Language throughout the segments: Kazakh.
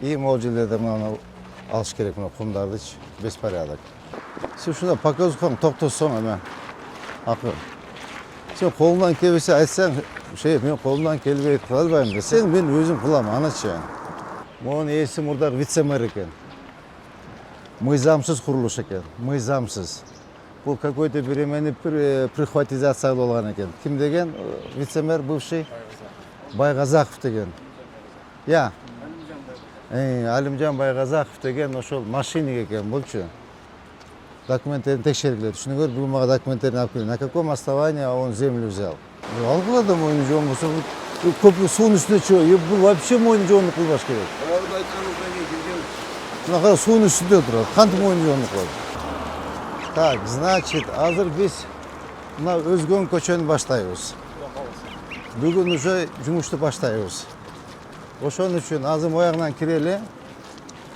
И могул жерлерде мынаны алыш керек, мына кумдардычы, беспорядок. Сен шунда показываң, токтосоң эме. Акы. Сен колуңдан келбесе айтсаң, мен колумдан келбей кыла албайм десең, мен өзүм кылам, анычы. Монун ээси мурдагы вице-мэр экен. Мыйзамсыз курулуш экен, мыйзамсыз. Бул какой-то беремени прихватизация болгон экен. Ким деген? Вице-мэр бывший Байгазаков деген. Я. Алимжан Байгазаков деген ошол мошенник экен булчу. Документтерин текшергиле. Түшүнүңөр, бүгүн мага документтерин алып келген. На каком основании он землю взял? Алгыла да моюн жоон болсо, көпү суунун үстүнө чыгып, бул вообще моюн жоонду кылбаш керек. Аларды айтканыңыздан кийин келген. Мына суунун үстүндө турат. Кантип моюн жоонду кылат? Так, значит, азыр биз мына өзгөн көчөнү баштайбыз. Бүгүн уже жумушту баштайбыз. Ошон үчүн азыр моягынан кирели.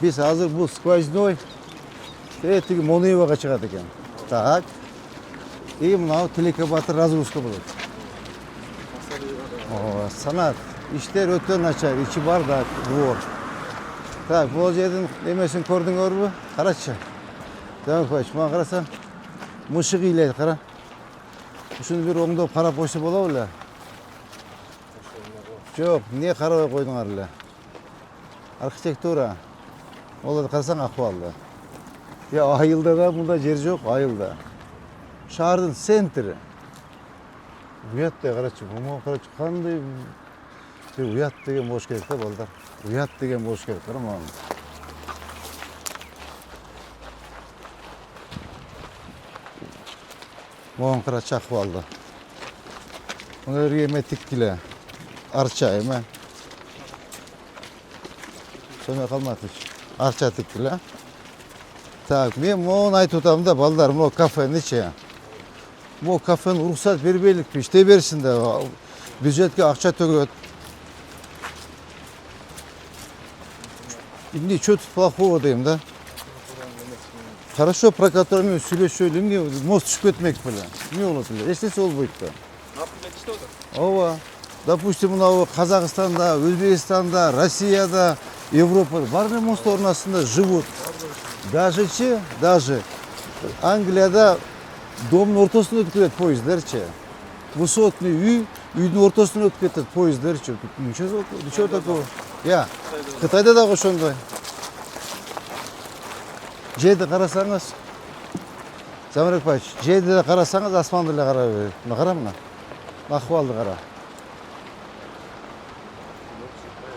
Биз азыр бул сквозной тиги Моноевага чыгат экен. Так. И мынау телекабатыр разгрузка болот. Санат. Иштер өтө начар, ичи бардак, двор. Так, бул жердин эмесин көрдүңөрбү? Карачы. Демокпач, мага карасаң, мышык ыйлайт, кара. Ушуну бир оңдоп карап койсо болобу эле? Жок, эмне карабай койдуңар эле? Архитектура. Оларды карасаң акыбалды. Я айылда да мында жер жок, айылда. Шаардын центри. Уяттай карачы, муну карачы, кандай уят деген болуш керек да, балдар. Уят деген болуш керек, кара мага. Моон карачы акыбалды. Мына жерге эме тиккиле. Арча эме. Сөнө калматыч. Арча тиккиле. Так, мен моуну айтып атам да, балдар, могу кафеничи. Могу кафени уруксат бербейликпи, иштей берсин да, бюджетке акча төгөт. Эмне что-то плохого дейм да. Хорошо, прокуратура менен сүйлөшөлү, эмне мост түшүп кетмек беле. Эмне болот эле? Эчтеси болбойт да. Ооба. Допустим, мына Казакстанда, Өзбекстанда, Россияда, Европада баардык мосттордун астында живут. Даже Англияда домдун ортосунан өтүп кетет поезддерчи. Высотный үй, үйдүн ортосунан өтүп кетет поезддерчи. Ничего такого. Я. Кытайда да ошондой. Жерди карасаңыз, Замирек Пач, жерди да карасаңыз, асманды эле карай берет. Мына кара мына. Акыбалды кара.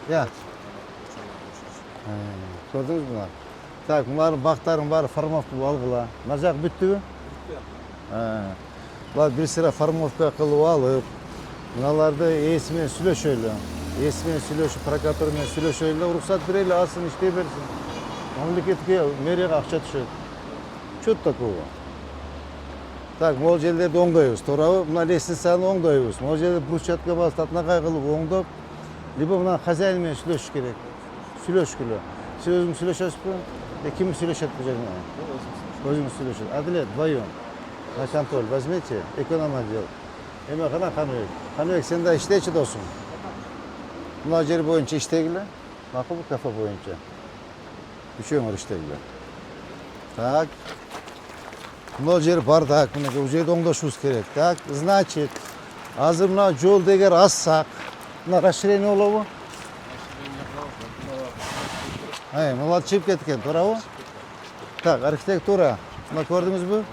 Я. Көрдүңүзбү мына? Так, мынар бактарын баары формовка алгыла. Мына жак бүттүбү? Булар бир сыра формовка кылып алып, мыналарды ээси менен сүйлөшөлү. Ээси менен сүйлөшүп, прокуратура менен сүйлөшөлү, уруксат берели, алсын, иштей берсин. Мамлекетке, мэрияга акча түшөт. Чё такого? Так, могул жерлерди оңдойбуз, туурабы? Мына лестницаны оңдойбуз. Могул жерде брусчатка басып, татынакай кылып оңдоп, либо мына хозяин менен сүйлөшүш керек. Сүйлөшкүлө. Сиз өзүңүз сүйлөшөсүзбү? Ким сүйлөшөт бул жерде? Өзүңүз сүйлөшөт. Адилет, вдвоем. На контроль возьмите, эконом отдел. Эме кана Каныбек. Каныбек, сен да иштечи досуң. Мына жер боюнча иштегиле. Макулбу кафе боюнча. Үчөөңөр иштегиле. Так. Мына жер бардак, мына бул жерди оңдошубуз керек. Так, значит, азыр мына жолду эгер ассак, мына расширение болобу? Мына чыгып кеткен, туурабы? Так, архитектура. Мына көрдүңүзбү?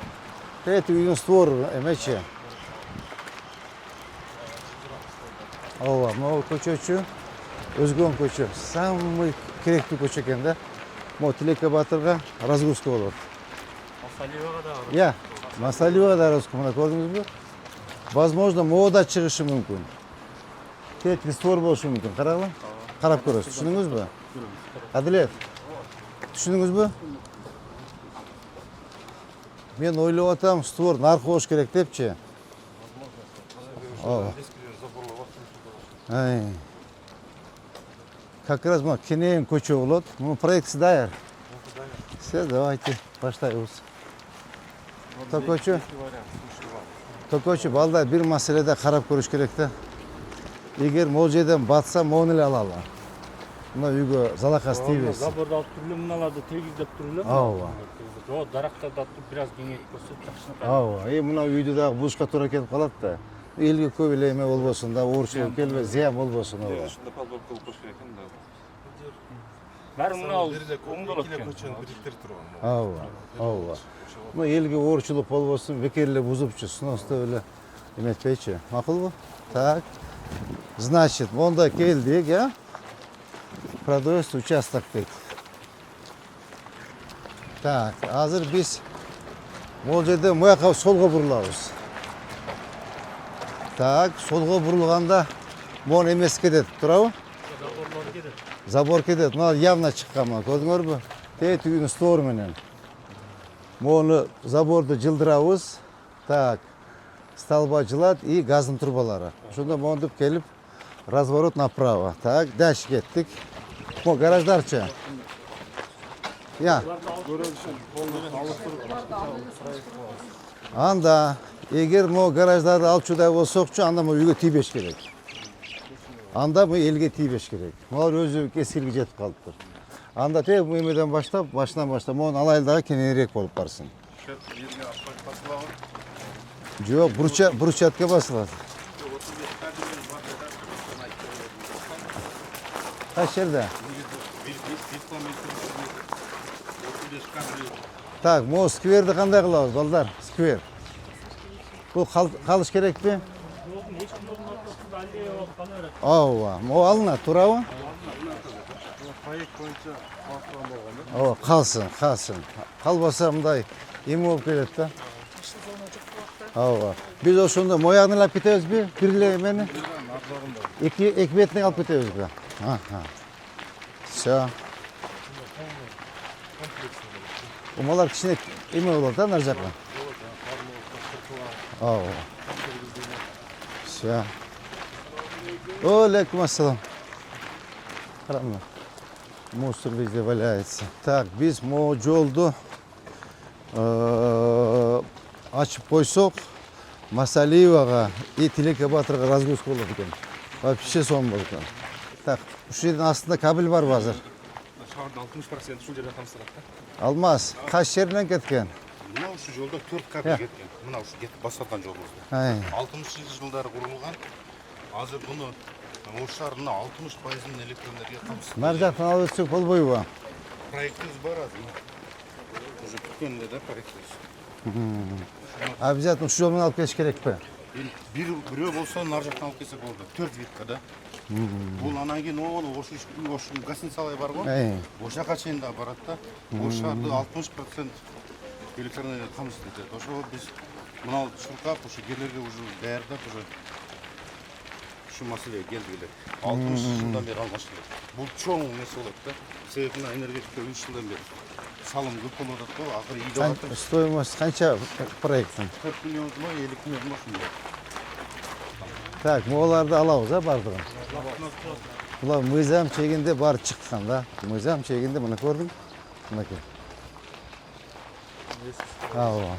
Эти үйдүн створу эмечи. Ооба, могу көчөчү, өзгөн көчө. Самый керектүү көчө экен да. Могу Телекабатырга разгрузка болот. Масалиевага да. Я, Масалиевага да разгрузка. Мына көрдүңүзбү? Возможно, могу да чыгышы мүмкүн. Тетки створ болушу мүмкүн. Карагыла? Карап көрөсүз. Түшүндүңүзбү? Адилет. Түшүндүңүзбү? Мен ойлоп атам, створ наркы болуш керек депчи. Как раз мына кенен көчө болот. Мунун проектиси даяр. Все, давайте баштайбыз. Токочу балдар бир маселеде карап көрүш керек да. Эгер могул жерден батса, могуну эле алалы. Мына үйгө залакасы тийбесин. Заборды алып туруп эле мыналарды тегиздеп туруп эле. Ооба. Жоо дарактарды алып бираз кеңейтип көрсөт жакшы. Ооба. Мына үйдү дагы бузушка туура келип калат да. Элге көп эле эме болбосун да, оорчулук келбей, зыян болбосун ооба. Ушунда подборка кылып коюш керек экен да. Баары мына Бирдек оңдолот көчөнү экен. бириктирип турган. Ооба. Ооба. Мына элге оорчулук болбосун, бекерли бузупчу, сносто эле эметпейчи. Макулбу? Так. Значит, монда келдик, а? Продается участок дейт. Так, азыр биз могул жерде муяка солго бурулабыз. Так, солго бурулганда могу эмес кетет, туурабы? Заборлор кетет. Забор кетет. Мына явно чыккан, мына көрдүңөрбү? Тетигин стор менен. Могуну заборду жылдырабыз. Так, столба жылат и газдын трубалары. Ошондо монтип келип разворот направо. Так, дальше кеттик. Mo garajlarcha. Ya. Анда эгер mo garajдарды алып чудай болсокчу, анда mo үйгө тийбеш керек. Анда mo элге тийбеш керек. Булар өзү кескилге жетип калыптыр. Анда тек bu эмеден баштап, башынан баштап, монун алайылдагы кененирээк болуп барсын. Жерге асфальт басылабы? Жок, брусчатка басылат. Кайсы жерде? Так, mo скверди кандай кылабыз, балдар? Сквер. Бул калыш керекпи? Жок, эчким ортосунда аллея болуп кала берет. Ооба, mo алынат, туурабы? Проект боюнча басылган болгон да. Ооба, калсын. Калбаса мындай эме болуп келет да. Ооба. Биз ошондо моягын алып кетебизби? Бир эле эмени? Эки бетине алып кетебизби? Аха. Всё. Умалар кичине эме болот да, нар жака. Ооба. Всё. Алейкум ассалам. Караңдар. Мусор везде валяется. Так, биз могу жолду ачып койсок, Масалиевага и Тилеке Батырга разгрузка болот экен. Вообще сон болот экен. Так, ушул жердин астында кабель барбы азыр? Шаардын 60% ушул жерде камсырат да. Алмаз, кайсы жеринен кеткен? Мына ушул жолдо 4 кабель кеткен. Мына ушул кетип басатан жолубузда. Ай, 60-жылдары курулган. Азыр буну Ош шаарынын 60%ын электроэнергия камсыз. нар жактан алып өтсөк болбойбу? Проектибиз бар азыр. Уже бүткөн эле да проектибиз. Обязательно ушул жол менен алып келиш керекпи? Бирөө болсо нар жактан алып келсек болду. 4 витка да. Бул анан кийин ош гостиницалай бар го. Ош жака чейин да барат да. Ош шаарды 60% электроэнергия камсыз этет. Ошо биз мына чуркап ушу жерлерге уже даярдап уже ушу маселеге келдик эле. 60 жылдан бери алмашылды. Бул чоң нерсе болот да. Себеби мына энергетика 3 жылдан бери салым көп болуп атат го. Акыры ийде атат. Стоимость канча проекттин? 40 миллион ма, 50 миллион ма ушундай. Так, могуларды алабыз, бардыгын. Булар мыйзам чегинде баары чыккан да. Мыйзам чегинде мына көрдүң? Мынакей. Ооба.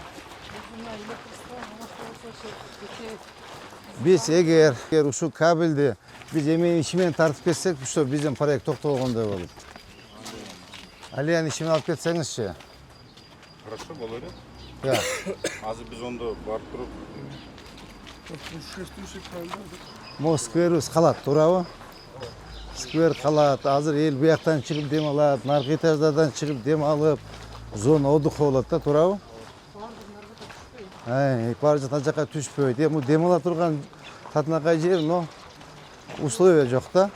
Биз эгер ушул кабелди биз эменин иши менен тартып кетсек, ушо биздин проект токтогондой болот. Алиянын иши менен алып кетсеңизчи. Хорошо, боло эле. Я. Азыр биз ондо барып туруп Мо скверибиз калат, туурабы? Сквер калат. Азыр эл буяктан чыгып дем алат, наркы этаждардан чыгып дем алып, зона отдыха болот да, туурабы? Баары жакта жака түшпөйт. Эми дем ала турган татынакай жер, но условия жок да.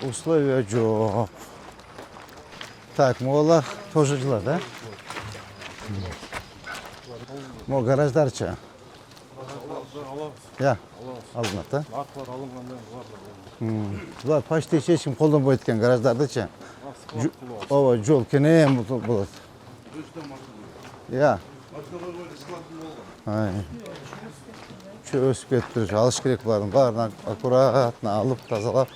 Условия жок. Так, могулар тоже жылат, да? Мо гараждарчы? Я, алынат, да? Акылар алынганда Булар почти эч ким колдонбойт экен гараждардычы. Ооба, жол кенен болот. Я. Чö өсүп кетиптир, алыш керек булардын баарынан аккуратно алып, тазалап.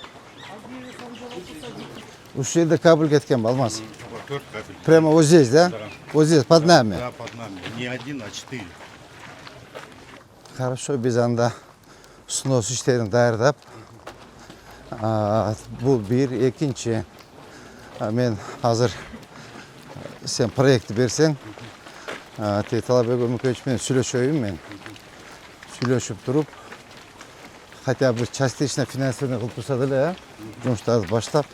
Ушул жерде кабель кеткен, Алмаз. 4 кабель. Прямо вот здесь, да? Вот здесь, под нами. Да, под нами. Не один, а 4. Хорошо, биз анда снос иштерин даярдап, Бұл bir, екінші. Мен hazır sen proyekti берсең, Талабек Өмөкеевичмен сүйлөшөйүн мен. Сүйлөшүп туруп, хотя бы частично финансирование кылып турса деле, жумуштарды баштап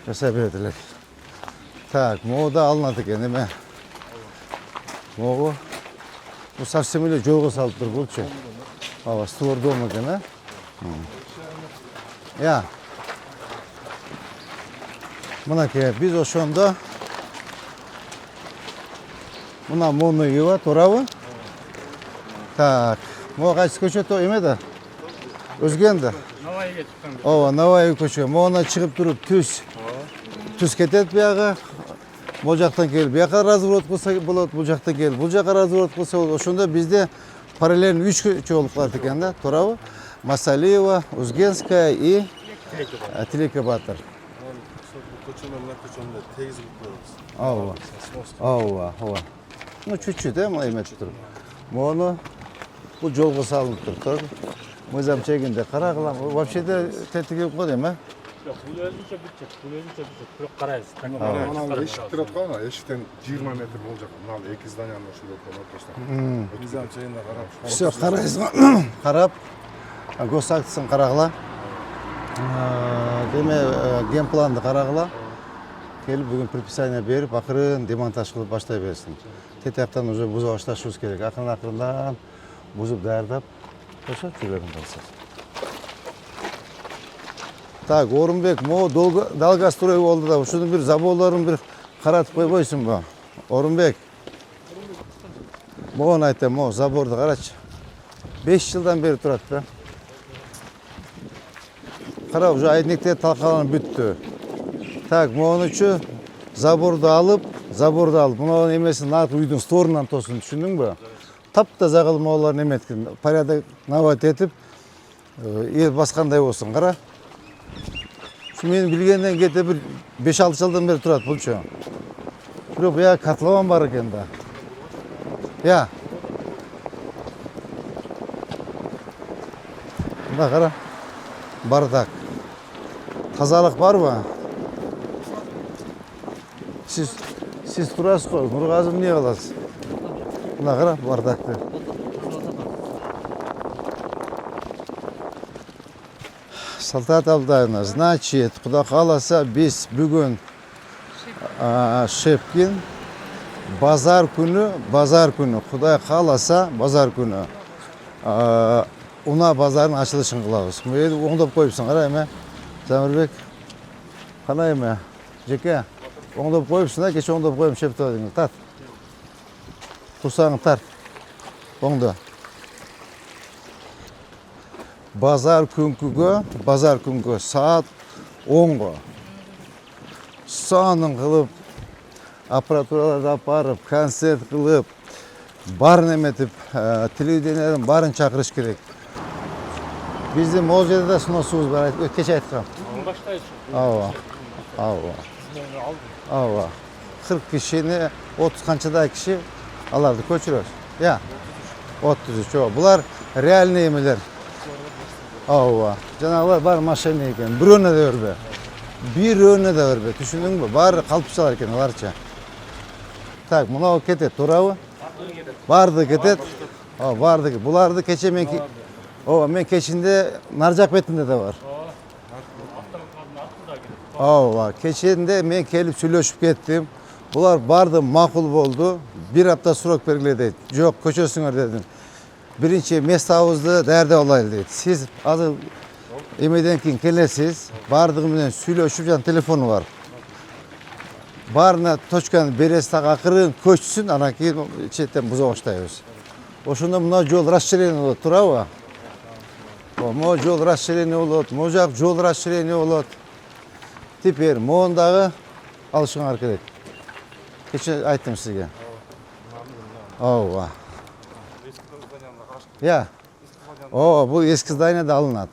жасай бередилер. Так, могу да алынат экен эме. Могу. Бул совсем эле жолго салып тур булчу. Ооба, створ дом экен, а? Я. Мынакей, биз ошондо мына мону үйү туурабы? Так, могу кайсы көчө эме да? Өзгенде. Навайга чыккан. Ооба, Навай көчө. Могуна чыгып туруп түз кетет бияга. Бул жактан келип, бияка разворот кылса болот, бул жактан келип, бул жака разворот кылса болот. Ошондо бизде параллельно 3 көчө болуп калат экен да, туурабы? Масалиева, Узгенская и Тилеке Батыр. Ооба. Ооба, ооба. Ну, чуть-чуть, мына эметип туруп. Мону бул жолго салынып туруп, мыйзам чегинде карагыла. Вообще-то тетиги го дейм, Yok, bu özünçe bütçe, Bırak karayız. Ana eşik turат калган, эшиктен 20 метр болжак. Мына эки зданиянын ошондо отурган. Мыйзам чегинде карап. Все, карайсың, карап, госактысын карагыла. Деме, генпланды карагыла. Келип бүгүн предписание берип, акырын демонтаж кылып баштай берсин. Тетяктан уже бузуп башташыбыз керек. Акырын-акырындан бузуп даярдап, ошо жүргөн калса. Так, Орунбек, могу долгострой болду да, ушунун бир заборлорун бир каратып койбойсуңбу? Орунбек. Могуну айтам, могу заборду карачы. 5 жылдан бери турат да. Кара, уже айдниктер талкаланып бүттү. Так, могунучу заборду алып, мунун эмесин наркы үйдүн сторунан тосун, түшүндүңбү? Таптаза кылып могуларын эметкен, порядок наводить этип, эл баскандай болсун, кара. Мен билгенден кете бир 5-6 жылдан бери турат булчу. Бирок буяга котлован бар экен да. Я. Мына кара. Бардак. Тазалык барбы? Сиз турасыз го, Нургазы эмне кыласыз? Мына кара, бардакты. Салтанат Абдулаевна, значит, куда кааласа биз бүгүн Шепкин базар күнү, Кудай кааласа базар күнү Уна базарынын ачылышын кылабыз. Мени оңдоп коюпсуң, кара эме. Замирбек, кана эме? Жеке, оңдоп коюпсуң да, кече оңдоп коюм шептебедиң. Тарт. Турсаң тарт. Оңдо. Базар күнгө саат 10-го. Санын кылып, аппаратураларды апарып, концерт кылып, барын эметип, телевидениеден барын чакырыш керек. Биздин могул жерде да суносубуз бар, кече айткам. Баштайсың. Ооба. 40 кишини, 30 канчадай киши аларды көчүрөбүз. Я. 33. Булар реальный эмелер. Ооба. Жанагылар бар машина экен. Бирөөнө да өрбө. Түшүндүңбү? Баары калпчалар экен аларча. Так, мынау кетет, туурабы? Барды кетет. Барды. Буларды кече мен кечинде нар жак бетинде да бар. Кечинде мен келип сүйлөшүп кеттим. Булар барды, макул болду. 1 апта срок бергиле дейт. Жок, көчөсүңөр дедим. Биринчи местабызды даярдап алайлы дейт. Сиз азыр эмеден кийин келесиз, бардыгы менен сүйлөшүп, жана телефону бар. Баарына точканы бересиз, так акырын көчсүн, анан кийин четтен буза баштайбыз. Ошондо мына жол расширение болот, туурабы? Могу жол расширение болот, могу жак жол расширение болот. Теперь моундагы алышыңар керек. Кече айттым сизге. Ооба. Я. Бул эски зданияда алынат.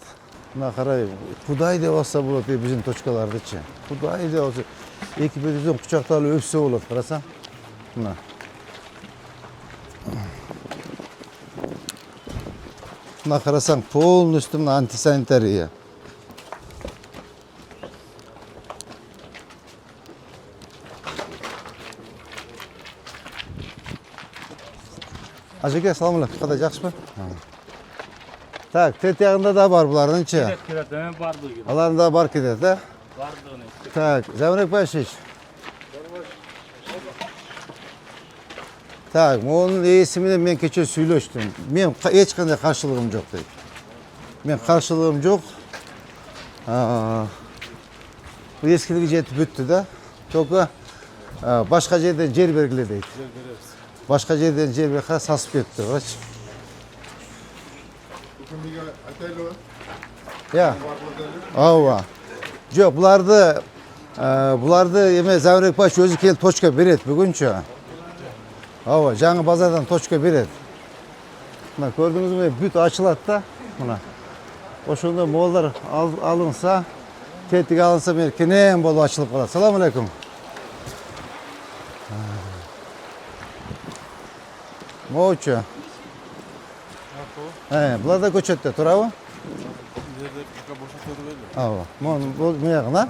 Мына карай, кудай деп алса болот биздин точкалардычы. Кудай деп алса, эки бетибизден кучакталып өпсө болот, карасаң. Mına qarasang полностью mına antisanitariya. Ajaka, assalomu alaykum. Qanday, yaxshimi? Tak, tet yağında da var bulardanchi. Kerak, hemen bardığı gibi. Alarında da bar ketadi, da. Bardığını. Tak, Zamirek Başiş. Tak, onun esimini men kecha söyleştim. Men hech qanday qarshiligim yo'q deydi. Men qarshiligim yo'q. Bu eskiligi jetib o'tdi da. To'g'ri. Boshqa yerdan yer belgila deydi. Boshqa yerdan yer belgila sasib ketdi, qarach. Bugün bir ataylı var. Ya. Ava. Yo'q, bularni emas, Zamirek Baş o'zi kelib tochka beradi buguncha. Ava, жаңы bozordan tochka beradi. Mana ko'rdingizmi, büt ochiladi da. Mana. O'shunda mollar alınsa, tetiga alınsa, men kenem bo'lib ochilib qoladi. Assalomu alaykum. Mo'cha. Bularda ko'chatda turadi. Ava. Bu yoqda?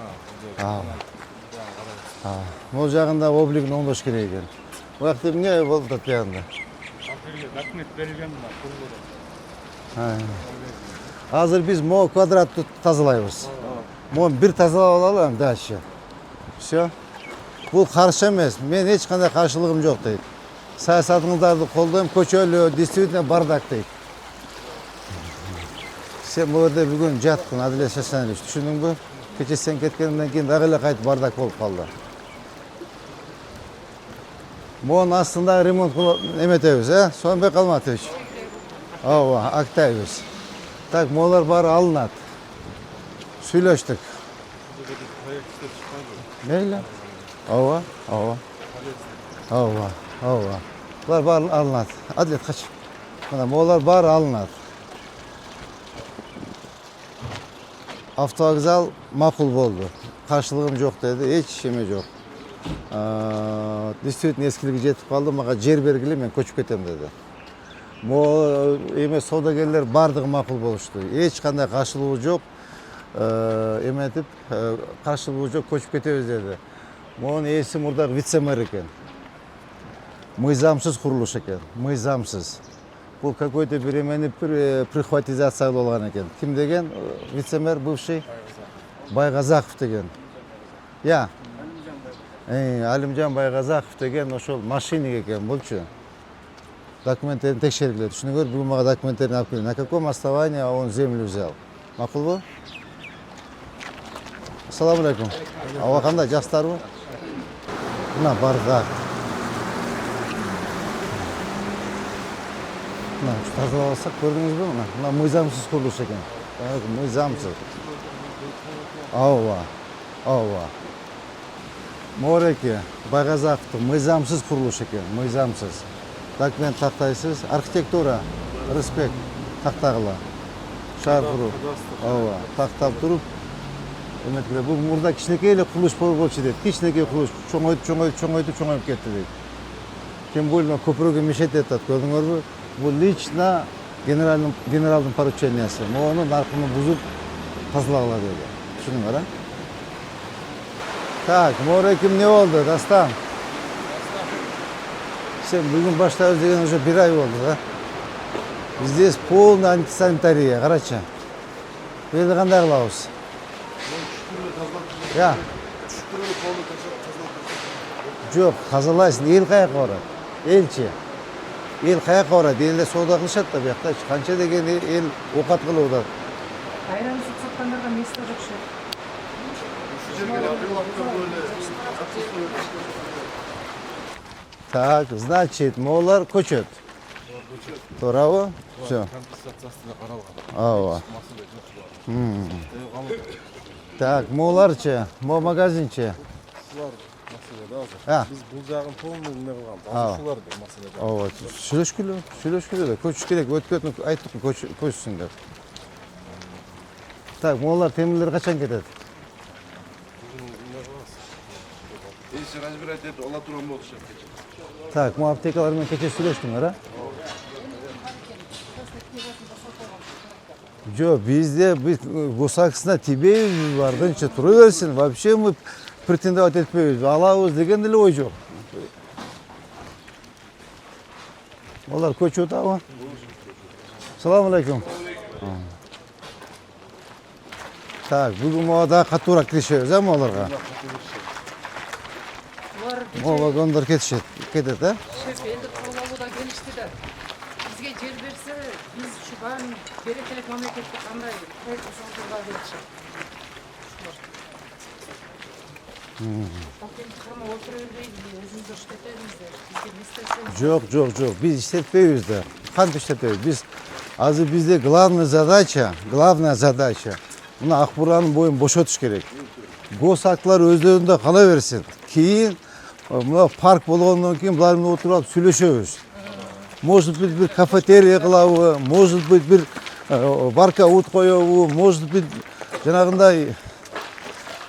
Бұл жағында облигін оңдош керек екен. Уақытты не болды тапқанда? Документ берілген мына, құрылды. Hazır biz mo kvadratты тазалаймыз. Mo bir тазалап аламын дальше. Все. Бұл қарсы емес. Мен ешқандай қарсылығым жоқ дейді. Саясатыңыздарды қолдаймын, көшелі, действительно бардак дейді. Sen bu yerде бүгін жаттың, Аділет Шашанович, түсіндің бе? Кеше сен кеткеннен кейін дағы эле қайтып бардак болып қалды. Моның астында ремонт еметеміз, сонбай қалматович. Ава, актайбыз. Так, молар бары алынады. Сөйлештік. Мейлі? Ава. Бұлар бары алынады. Аділет, қач. Молар бары алынады. Avtovokzal ma'qul bo'ldi. Qarshiligim yo'q dedi, hech ishim yo'q. Действительно eskiligi jetib qoldi, menga yer belgili, men ko'chib ketaman dedi. Mo emas savdogarlar bardigi ma'qul bo'lishdi. Hech qanday qarshiligi yo'q. Emetib qarshiligi yo'q, ko'chib ketamiz dedi. Mo'ning esi murdaq vitse-mer ekan. Мыйзамсыз qurilish ekan, мыйзамсыз. Bu какой-то временный прихватизация bo'lgan ekan. Kim degan? Vitse-mer бывший Байғазақов деген. Ya. Alimjon Байғазақов деген ошол машиник ekan bo'lchi. Документтерин текшергилет. Шуну көрүп, бүгүн мага документтерин алып келген. На каком основании он землю взял? Мақұл бу? Ассаламу алейкум. Ава кандай, жакшысыздарбы? Мына бардак. Мына тазалап алсак, көрдүңүзбү? Мына мыйзамсыз курулуш экен. Мыйзамсыз. Ава. Мореке, Байғазақовтың мыйзамсыз курулуш экен, мыйзамсыз. Документ тактайсыз, архитектура, респект тактагыла. Шаар куруп, тактап туруп, эметкиле бул мурда кичинекей эле курулуш болчу дейт. Кичинекей курулуш чоңойтуп кетти дейт. Тем более көпүрөгө мешет этат, көрдүңөрбү? Бул лично генералдын поручениясы. Монун наркын бузуп тазалагыла деди. Түшүндүңөр, а? Так, Мореким не oldu, Дастан? Sen bugün başlıyoruz деген уже 1 ay oldu, да? Здесь полная антисанитария, қарачы. Енді қандай қылабыз? Ya. Жоқ, тазалайсың, ел қаяққа барады? Елші. Ел қаяққа барады? Елде сауда қылышады да, бұяқта. Қанша деген ел оқат қылуда. Айран сатқандарға место жоқ шығар. Так, значит, молар көчет. Тура Все. Ава. Так, моларчы, мо магазинче. Biz bu жағын полный не қылған. Алушылар да мәселе бар. Ава, сүйлөшкүлө да, көчүш керек, өткөтүн айттык көчүсүңдөр. Так, молар темирлер качан кетет? Если разбирать это, ола туран болду шеп. Так, мо аптекалар менен кече сүйлөштүңөр, а? Жоқ, біз госакысына тибейбіз бардыңша тұра берсін. Вообще мы претендовать етпейбіз. Алабыз деген деле ой жоқ. Олар көчіп отабы? Салам алейкум. Так, бүгін мода қатурақ кірішеміз, әм оларға? Ол вагондар кетеді, ә? Шеф, енді қол алуда келішті да. Бізге жер берсе, біз шубан берекелік мемлекетті қандай проект жасауға келіші. Қырма отыра бермейді, өзімізді іштетеміздер. Бізге не істесеміз. Жоқ, біз іштетпейбіз да. Қанты іштетпейбіз. Біз, азы бізде главная задача, мына ақпаранның бойын бошотыш керек. Госактылар өздерінде қала берсін. Кейін, мына парк болғаннан кейін бұлармен отырып сөйлешеміз. Может быть, бір кафетерия қылауы, может быть, бір барка ут қоюы, может быть, жаңағындай,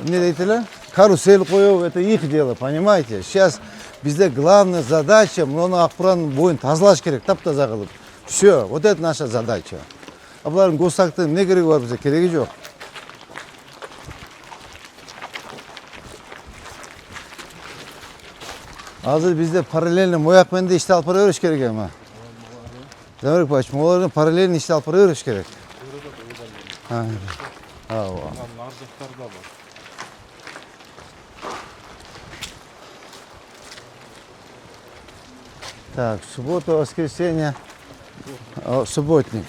не дейтілі? Карусель қоюы, это их дело, понимаете? Сейчас бізде главная задача, мына ақпаранның бойын тазалаш керек, тап-таза қылып. Все, вот это наша задача. А бұлардың госактың не керегі бар бізде? Керегі жоқ. Азыр бізде параллельно мояқпен де ішті алып бара беріш керек ема. Замирек Павлович, олардың параллельно ішті алып бара беріш керек. Так, суббота, воскресенье, субботник.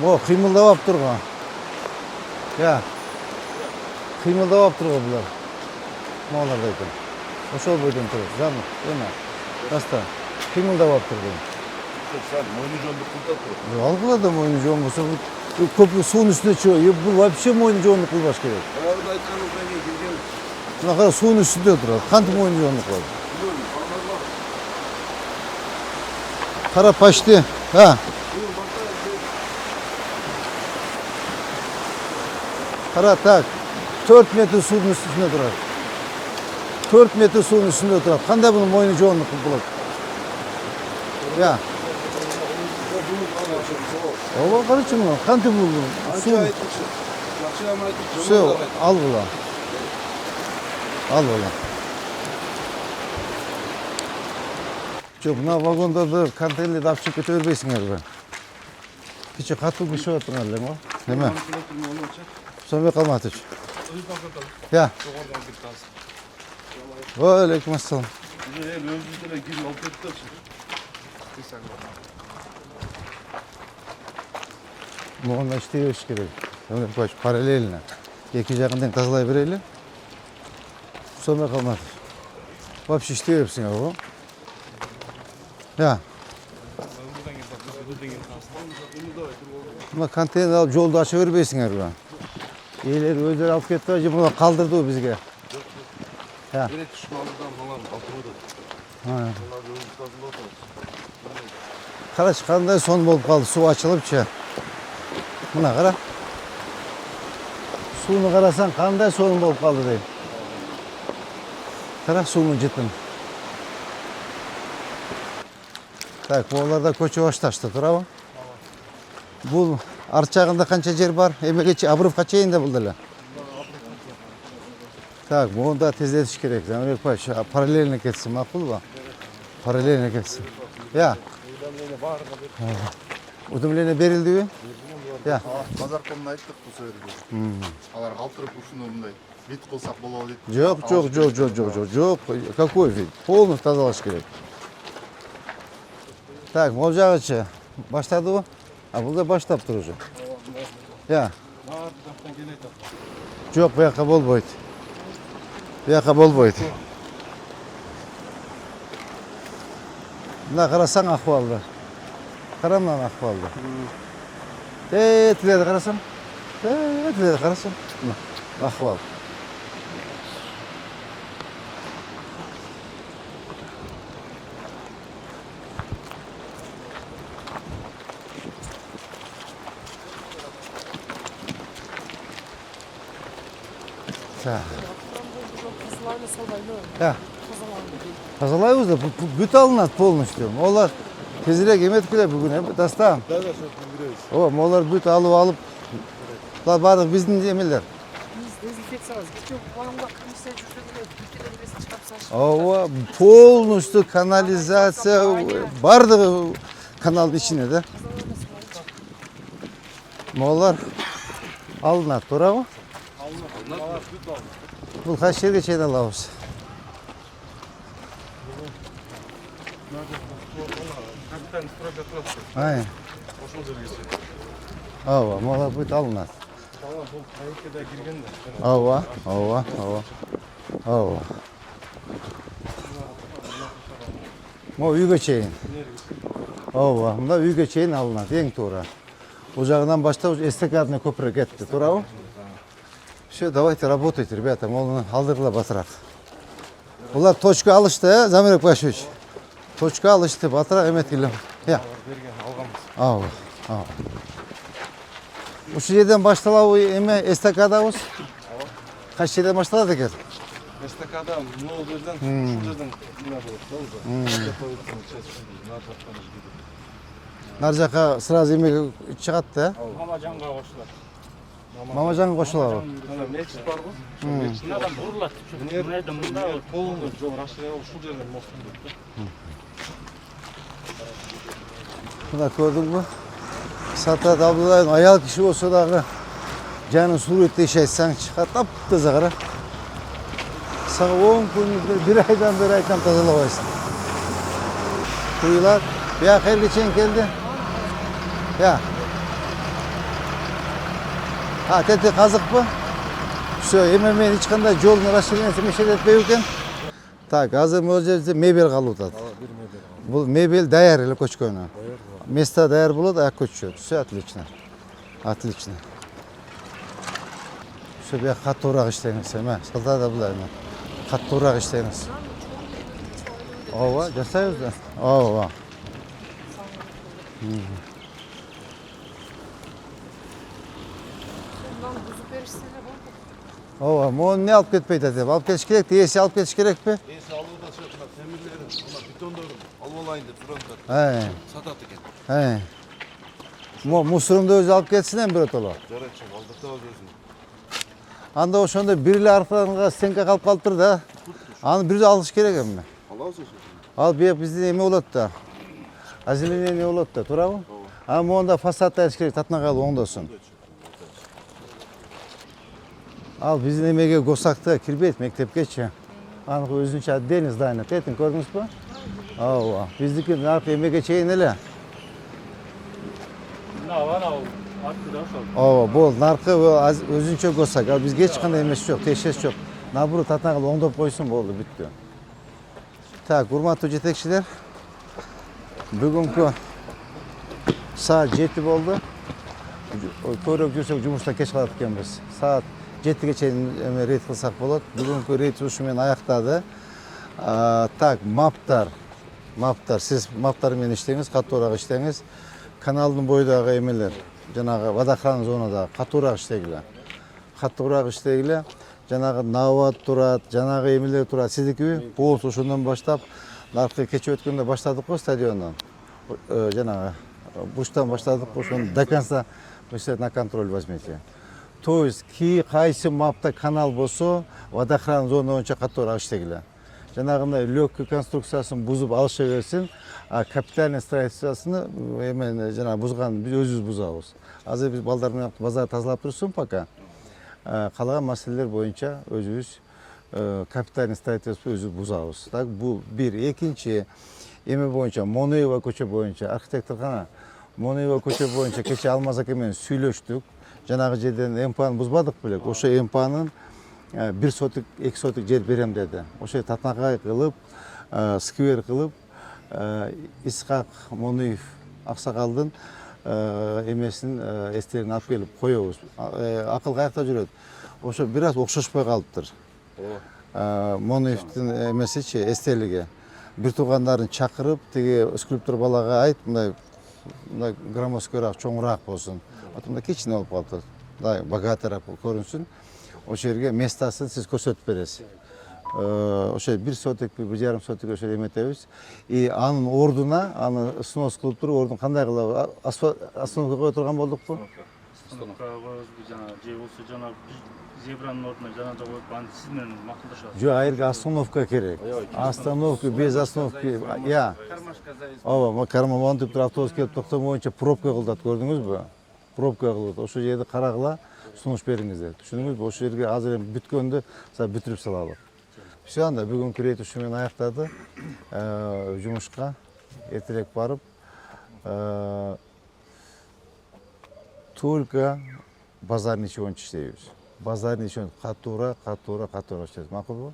О, қимылдап тұрған. Қимылдап тұрған бұлар. Маларды айтын. Ошол бойдан тұрып, жанық, өйна. Раста, қимылдап тұрған. Сәл, мойны жонды қылда тұрып. Алғыла да мойны жон болса, көпі суын үстіне чөй. Бұл вообще мойны жонды қылбаш керек. Оларды айтқаныңыздан кейін келгенбіз. Мына қара суын үстінде тұрады. Қанты мойны жонды қылады. Қара пашты. Қара, так, 4 метр судың үстінде тұрады. 4 метр судың үстінде тұрады. Қандай бұның мойны жоғынды қылып болады? Оба қарычы мұны, қанты бұлды? Все, ал бұла. Жоқ, мұна вагондарды контейнерді апшып кете өрбейсіңер бі. Кеше қатыл күші өттіңер, ма? Неме? Сонбек Алматыч. Алейкум ассалам. Мұғында іштей өш керек. Параллельно. Екі жағын тазалай берейлі. Сонбек Алматыч. Вообще іштей өпсің ау. Мұна контейнер алып жолды аша өрбейсіңер бі. Елер өздері алып кетті, мұны қалдырды бізге. Берек түшін алдыдан баланы алтырды. Қарашы, қандай сон болып қалды, су ашылып ше. Мұна қара. Суыны қарасан, қандай сон болып қалды дейм. Қара, суының жетін. Так, оларда көче башташты, тұрабы? Бұл арт жағында қанша жер бар? Емеге Абыровқа чейін де бұлдылы. Так, бұғында тездетіш керек. Замирек Павлович, параллельно кетсін, мақұл ба? Параллельно кетсін. Удумление берілді бе? Базар комын айттық бұл сөйірді. Алар қалтырып ұшын орындай. Вид қылсақ болау дейді. Жоқ. Какой вид? Полностью тазалаш керек. Так, мол жағычы. Баштады ба? А бұл да баштап тұр уже. Жоқ, бұяққа болбойды. Мына қарасаң ақуалды. Қарамнан ақуалды. Тіледі қарасам. Ақуал. эле салбайлы. Ya. Тазаланды. Тазалайбыз да бүт алынат полностью. Олар тезирээк эметкиле бүгүн дастан. Да, что билбейбиз. Олар бүт алып булар баардык биздин эмелер. Биз дезинфекциябыз. Кече баламга комиссия жүрсө деле бүткүлөр нерсе чыгарып салышты. Ооба, полностью канализация баардыгы каналдын ичине да. Олар алынат, туурабы? Алынат, бүт алынат. Бул кайсы жерге чейин алабыз? Капитан стройка турат. Ай, Ошол жерге чейин. ооба, могулар бүт алынат. Талап бул кайыкка кирген да. Ооба, ооба, ооба. Ооба. Могу үйгө чейин. Ооба, мында үйгө чейин алынат, эң туура. Бул жагынан баштап эстакадный көпүрө кетти, туурабы? Все, давайте работайте, ребята, могу алдыргыла батыраак. Булар точка алышты, Замирбек Башевич. Точка алышты, батыраак эметкиле. Я. Берген, алганбыз. Ооба, ооба. Ушул жерден башталабы эме эстакадабыз? Кайсы жерден башталат экен? Эстакада могу жерден, ушул жерден мына болот да уже. Готовительный часть на жактан жибиди. Нар жака сразу эмеге чыгат да? Мамажанга кошулат. Мамажанга кошулабы? Мына мечит бар го. Мынадан бурулат. Мынайдан мында Полный жол расширение ушул жерден мост болот да. Мына көрдүңбү? Сатат Абдуллаев аял киши болсо дагы жанын суретте иш айтсаң чыгат таптаза кара. Сага 10 күн, бир айдан бери айтам тазалабайсың. Куюлар, бияка элге чейин келди. Я. Тети казыкпы? Все, эми мен эч кандай жолдун расширениясы мешет этпейб экен. Так, азыр могу жерде мебель калып атат. Бул мебель даяр эле көчкөнү. Место даяр болот, аяк көчөт. Все отлично. Отлично. Все бияка каттуураак иштеңиз, эме. Салтанат Абдуллаевна. Каттуураак иштеңиз. Ооба, жасайбыз да. Ооба. Мынаны бузуп беришсе эле болду. Ооба, мону эмне алып кетпейт деп. Алып кетиш керек, ээси алып кетиш керекпи? Esi alуудан шығып мына темирлерин, мына бетондорун алып алайын деп сурантат. Сатат экен. Мусорумду өзү алып кетсин эми биротоло. Жарайт, алдыртабыз өзүн. Анда ошондо бир эле арканга стенка калып калыптыр да. Аны бир алыш керек эми. Алабыз өзүн. Ал бияк биздин эме болот да. Озеленение болот да, туурабы? А монда фасад тайыш керек, татнагалы оңдосун. Ал биздин эмеге госакта кирбейт, мектепкечи. Аныкы өзүнчө отдельный здание. Тетин көрдүңүзбү? Ооба. Биздики наркы эмеге чейин эле. мына аттыда ошол. Ооба, бул наркы өзүнчө госак. Ал бизге эч кандай эмес жок, тиешеси жок. Наоборот, татнагалы оңдоп койсун болду, бүттү. Так, урматтуу жетекчилер. Бүгүнкү саат 7 болду. Көбүрөөк жүрсөк жумуштан кеч калат экенбиз. Саат 7ге чейин рейд кылсак болот. Бүгүнкү рейд ушу менен аяктады. Так, маптар, сиз маптар менен иштеңиз, каттуураак иштеңиз. Каналдын бойдагы эмелер, жанагы водохрана зонада каттуураак иштегиле. Каттуураак иштегиле. Жанагы навод турат, жанагы эмелер турат. Сиздикиби? Болсо ошондон баштап, наркы кече өткөндө баштадык го стадиондон. Жанагы буштан баштадык, ошону до конца на контроль возьмите. То есть кайсы мапта канал болсо, водохрана зона боюнча каттуураак иштегиле. Жанагындай легкий конструкциясын бузуп алыша берсин, а капитальный строительствосын эмен жана бузган биз өзүбүз бузабыз. Азыр биз балдар менен базар тазалап турсун пока. Калган маселелер боюнча өзүбүз капитальный строительство өзүбүз бузабыз. Так, бул бир. Экинчи эме боюнча Монуева көчө боюнча архитекторкана Монуева көчө боюнча кече Алмаз аке менен сүйлөштүк. Жанагы жерден эмпаны бузбадык белек. Ошо эмпанын 1 сотик, 2 сотик жер берем деди. Ошо татнагай кылып, сквер кылып, Исхак Монуев аксакалдын эмесин эстерин алып келип коебуз. Акыл каякта жүрөт. Ошо бир аз окшошпой калыптыр. Монуевдин эмесичи эстелиги. Бир туугандарын чакырып, тиги скульптор балага айт, мындай громоздкойраак, чоңураак болсун. Мындай кичине болуп калыптыр. Мындай богатыраак көрүнсүн. Ошол жерге местасын сиз көрсөтүп бересиз. ошо 1 сотик, 1,5 сотик ошо эметебиз. И анын ордуна, аны снос кылып туруп, ордун кандай кылып остановка кое турган болдукпу? Остановка коебузбу жана же болсо жана зебранын ордуна жанагынча коюп аны сиз менен макулдашабыз. Жок, айырга остановка керек. Остановка, без остановки, ооба, карма монтип туруп автобус келип токтомоюнча пробка кылдат, көрдүңүзбү? Пробка кылып, ошол жерди карагыла, сунуш бериңиздер. Түшүндүңүзбү? Ошол жерге азыр эми бүткөндө бүтүрүп салалы. Все, анда бүгүнкү рейд ушу менен аяктады. Жумушка эртерээк барып, только базарный ичи боюнча иштейбиз. Базарный ичи катуура иштейбиз. Макулбу?